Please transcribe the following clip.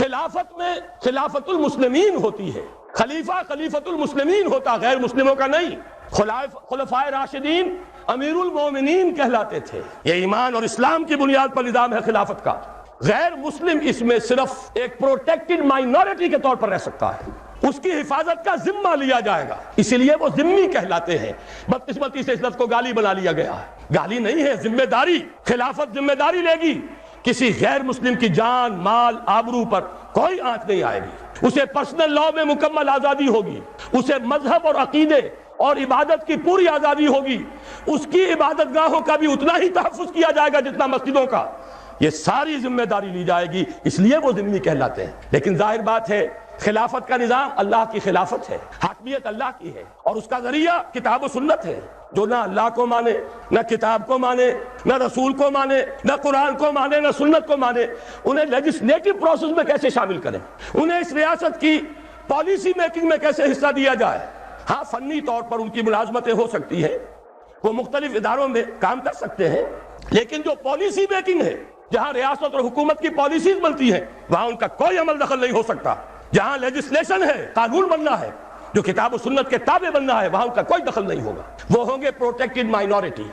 خلافت میں خلافت المسلمین ہوتی ہے، خلیفہ خلیفت المسلمین ہوتا، غیر مسلموں کا نہیں۔ خلفائے راشدین امیر المومنین کہلاتے تھے۔ یہ ایمان اور اسلام کی بنیاد پر نظام ہے خلافت کا۔ غیر مسلم اس میں صرف ایک پروٹیکٹڈ مائنورٹی کے طور پر رہ سکتا ہے، اس کی حفاظت کا ذمہ لیا جائے گا، اسی لیے وہ ذمہ کہلاتے ہیں۔ بدقسمتی سے اس لفظ کو گالی بنا لیا گیا ہے، گالی نہیں ہے، ذمہ داری۔ خلافت ذمہ داری لے گی، کسی غیر مسلم کی جان مال آبرو پر کوئی آنچ نہیں آئے گی، اسے پرسنل لاء میں مکمل آزادی ہوگی، اسے مذہب اور عقیدے اور عبادت کی پوری آزادی ہوگی، اس کی عبادت گاہوں کا بھی اتنا ہی تحفظ کیا جائے گا جتنا مسجدوں کا۔ یہ ساری ذمہ داری لی جائے گی، اس لیے وہ ذمہ کہلاتے ہیں۔ لیکن ظاہر بات ہے خلافت کا نظام اللہ کی خلافت ہے، حاکمیت اللہ کی ہے، اور اس کا ذریعہ کتاب و سنت ہے۔ جو نہ اللہ کو مانے، نہ کتاب کو مانے، نہ رسول کو مانے، نہ قرآن کو مانے، نہ سنت کو مانے، انہیں لیجسلیٹو پروسیس میں کیسے شامل کریں، انہیں اس ریاست کی پالیسی میکنگ میں کیسے حصہ دیا جائے۔ ہاں فنی طور پر ان کی ملازمتیں ہو سکتی ہیں، وہ مختلف اداروں میں کام کر سکتے ہیں، لیکن جو پالیسی میکنگ ہے، جہاں ریاست اور حکومت کی پالیسیز بنتی ہیں، وہاں ان کا کوئی عمل دخل نہیں ہو سکتا۔ جہاں لیجسلیشن ہے، قانون بننا ہے، جو کتاب و سنت کے تابع بننا ہے، وہاں ان کا کوئی دخل نہیں ہوگا۔ وہ ہوں گے پروٹیکٹڈ مائنورٹی۔